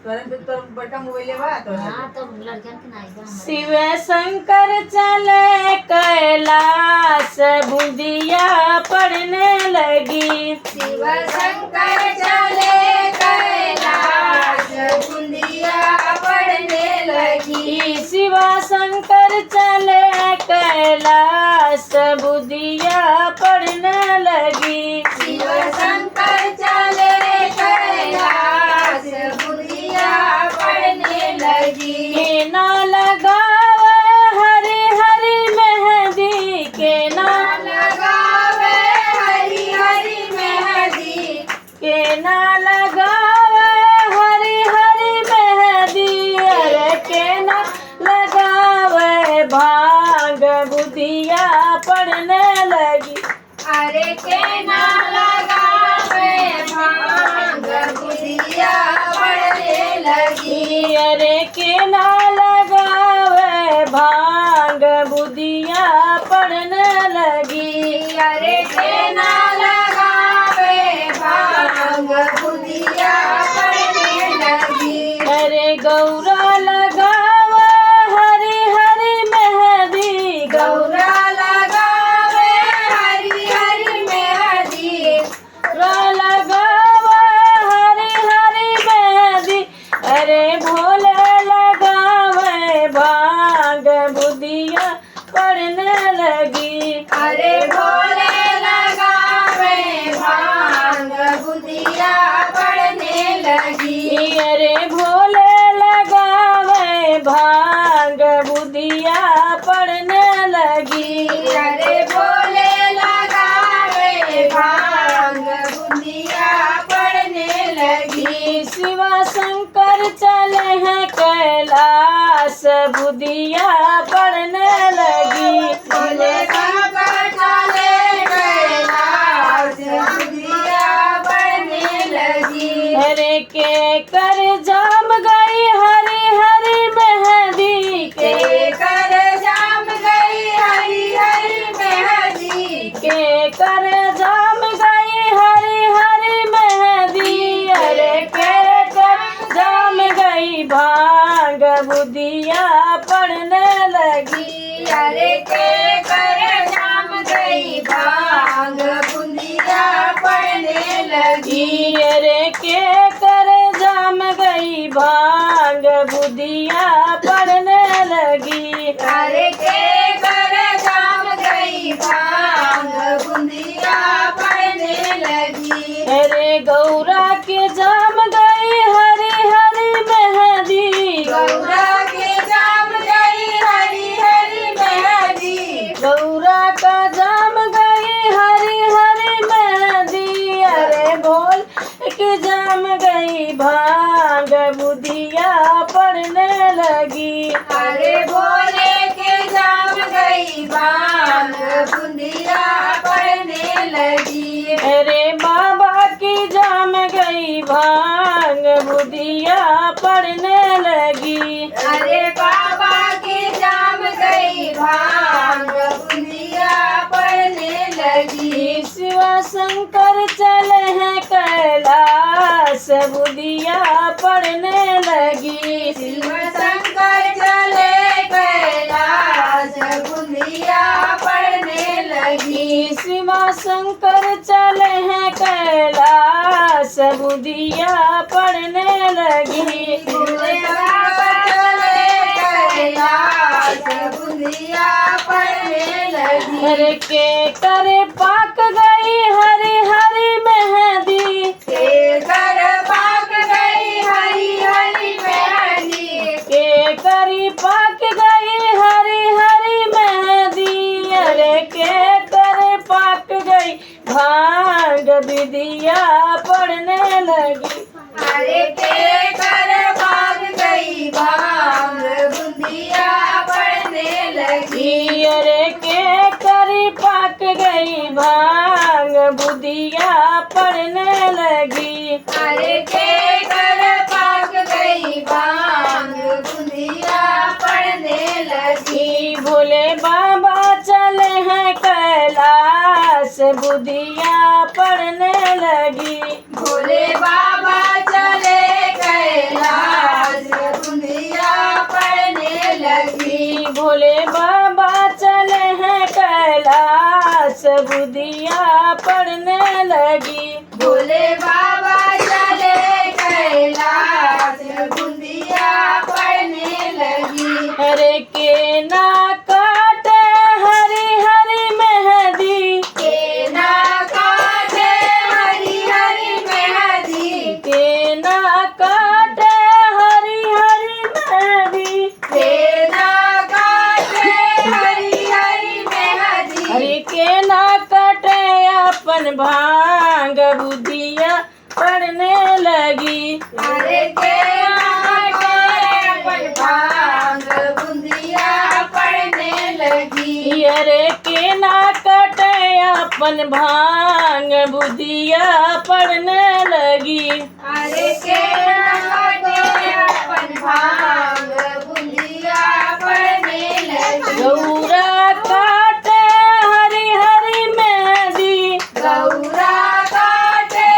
बड़का मोबाइल बा तो लड़कन के नहीं बा शिव शंकर चले कैलाश बुंदिया पड़ने लगी। शिव शंकर चले कैलाश बुंदिया पड़ने लगी। शिव शंकर चले कैलाश बुंदिया पड़ने लगी। शिव शंकर चले कैलाश बुंदिया पड़ने लगी। के ना लगावे हरी हरी मेहंदी, के ना लगावे हरी हरी मेहंदी, के ना लगावे हरी हरी मेहंदी। अरे के ना लगावे भांग बुधिया पड़ने लगी। अरे के ना लगावे भांग बुधिया पड़ने लगी। अरे के ना लगावे भांग बुधिया पड़ने लगी। अरे के ना लगावे भांग बुधिया पड़ने लगी। अरे गौरा लगावे हरी हरी मेहंदी, गौरा लगावे हरी हरी मेहंदी, गौरा लगावे हरी हरी मेहंदी। अरे भोले लगावे भांग बुधिया पड़ने लगी। अरे भोले लगावे भांग बुधिया पड़ने लगी। अरे भोले लगावे भांग बुधिया पड़ने लगी। अरे भोले लगावे भांग बुधिया पड़ने लगी। शिव शंकर चले हैं कैलाश बुधिया पड़ने लगी। भोले शंकर चले कैलाश बुधिया पड़ने लगी। अरे के कर जाम गई हरी हरी मेहंदी, के कर जाम गई हरी हरी मेहंदी, के कर जाम गई हरी हरी मेहंदी। अरे के कर जाम गई भांग बुधिया पड़ने लगी। अरे के कर जाम गई भांग बुधिया पड़ने लगी। अरे के कर जाम गई भांग बुधिया पड़ने लगी। अरे के कर जाम गई भांग बुधिया पड़ने लगी। अरे गौरा के जाम गई हरी हरी मेहंदी, गौरा के जाम गई हरी हरी मेहंदी, गौरा का जाम गई हरी हरी मेहंदी। अरे भोल के जाम गई भांग बुधिया पड़ने लगी। अरे भोले के जाम गई भांग बुधिया पड़ने लगी। अरे बाबा की जाम गई भांग बुधिया पड़ने लगी। अरे बाबा की जाम गई भांग बुधिया पड़ने लगी। शिव शंकर चले हैं कैलाश बुधिया पड़ने लगी। शिव शंकर चले कैलाश बुधिया पड़ने लगी। शिव शंकर चले हैं कैलाश बुधिया पड़ने लगी। भोले बाबा चले कैलाश बुधिया पड़ने लगी। अरे के करे पाक गई हरी हरी मेहंदी, के कर पाक गई हरी हरी मेहंदी, के करी पाक गई हरी हरी मेहंदी। अरे के करे पाक गई भांग बुधिया पड़ने लगी। अरे के कर पाक गई भांग बुधिया पड़ने लगी। अरे के करी पाक गई भांग बुधिया पड़ने लगी। अरे के कर पाक गई भांग बुधिया पड़ने लगी। भोले बाबा चले हैं कैलाश बुधिया पड़ने लगी। भोले बाबा चले कैलाश बुधिया पड़ने लगी। भोले बाबा चले कैलाश बुंदिया पड़ने लगी। अरे के ना काटे हरी हरी मेहंदी, के ना काटे हरी हरी मेहंदी, के ना काटे हरी हरी मेहंदी, के ना काटे हरी हरी मेहंदी। अरे के ना काटे अपन भांग बुधिया पड़ने लगी। अरे के ना काटे अपन भांग बुंदिया पड़ने लगी। अरे के ना काटे अपन भांग बुधिया पड़ने लगी। अरे के ना काटे अपन भांग बुंदिया पड़ने लगी। गौरा काटे हरी हरी मेहंदी, गौरा काटे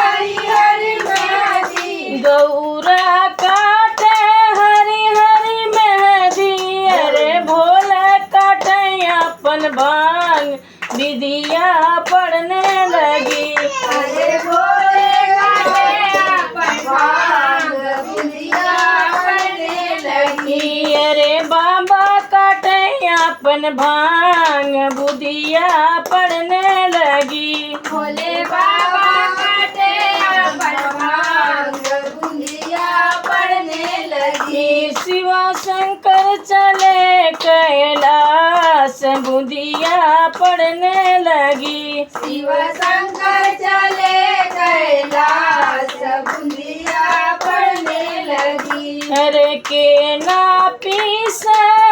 हरी हरी मेहंदी, गौरा काटे हरी हरी मेहंदी। अरे भोले काटे अपन भांग विधिया पड़ने लगी। अरे भोले काटे अपन भांग बुंदिया पड़ने लगी। अरे बाबा काटे अपन भांग बुधिया पड़ने लगी। भोले बाबा काटे अपन भांग बुंदिया पड़ने लगी। शिव शंकर चले कैलाश बुधिया पड़ने लगी। शिव शंकर चले कैलाश बुंदिया पड़ने लगी। अरे के ना पीस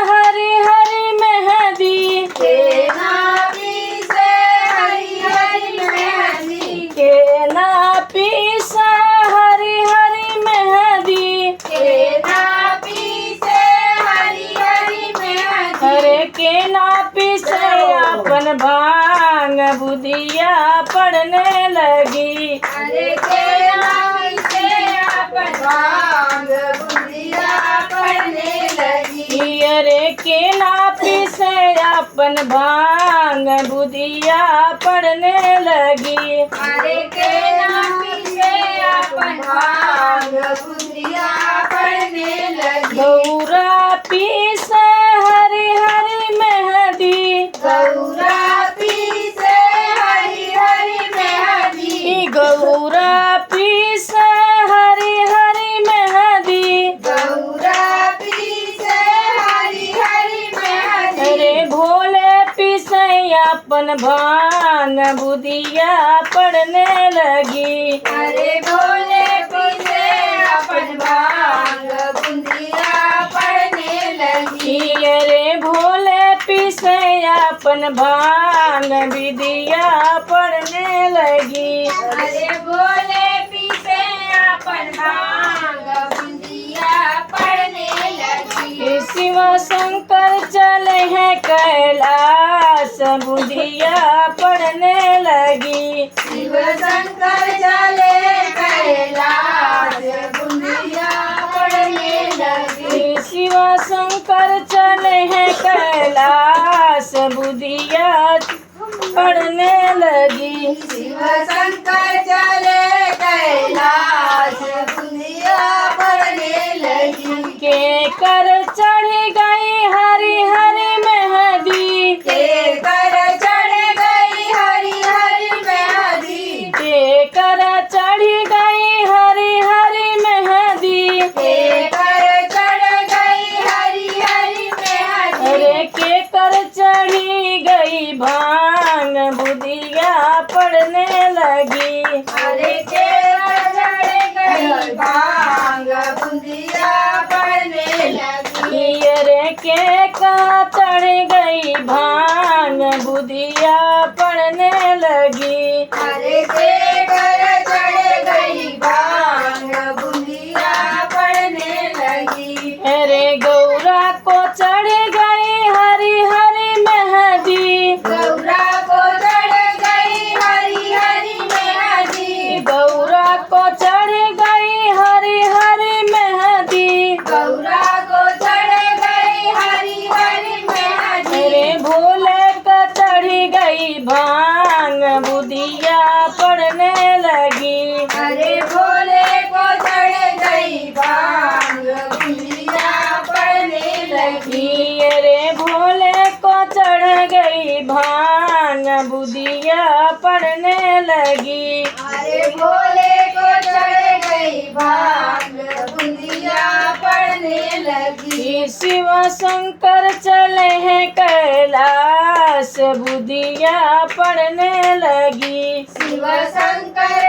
हरी हरी मेहंदी, के नाभी से हरी हरी मेहंदी, के ना पीस हरी हरी मेहंदी। के नाभी से हरी हरी मेहंदी। अरे के ना पीस अपन भांग बुधिया पड़ने लगी। अरे के नाभी से अपन भांग बुंदिया पड़ने लगी। अरे के ना पीस अपन भांग बुधिया पड़ने लगी। अरे के नाभी से अपन भांग बुंदिया पड़ने लगी। गौरा पीस हरी हरी मेहंदी, गौरा पी से हरी हरी मेहंदी, गौरा पीस हरी हरी मेहंदी। गौरा पी से हरी हरी मेहंदी। अरे भोले पीस अपन भांग बुधिया पड़ने लगी। अरे भोले पी से अपन भांग बुंदिया पड़ने लगी। अरे भोले पीस अपन भांग विधिया पड़ने लगी। अरे भोले पी से अपन भांग बुंदिया पड़ने लगी। शिव शंकर चले हैं कैलाश बुधिया पड़ने लगी। शिव शंकर चले कैलाश बुंदिया पड़ने लगी। शिव शंकर चले हैं कैलाश बुधिया पड़ने लगी। शिव शंकर चले कैलाश बुंदिया पड़ने लगी। के कर चढ़ गई हरी हरी मेहंदी, के कर चढ़ गई हरी हरी मेहंदी, के कर चढ़ गई हरी हरी मेहंदी। के कर चढ़ गई हरी हरी मेहंदी। अरे के कर चढ़ी गई भांग बुधिया पड़ने लगी। अरे के कर चढ़ गई भांग बुंदिया पड़ने लगी। अरे के का चढ़ गई भांग बुधिया पड़ने लगी। अरे के कर चढ़ गई भांग बुंदिया पड़ने लगी। अरे गौरा को चढ़ गई हरी हरी मेहंदी, गौरा को चढ़ गई हरी हरी मेहंदी, गौरा को चढ़ गई हरी हरी मेहंदी। गौरा को चढ़ गई हरी हरी मेहंदी। अरे भोले का चढ़ गई भांग भोले को चढ़ गई भांग बुंदिया पड़ने लगी। अरे भोले को चढ़ गई भांग बुदिया पड़ने लगी। अरे भोले को चढ़ गई भांग बुंदिया पड़ने लगी। शिव शंकर चले हैं कैलाश बुदिया पड़ने लगी। शिव शंकर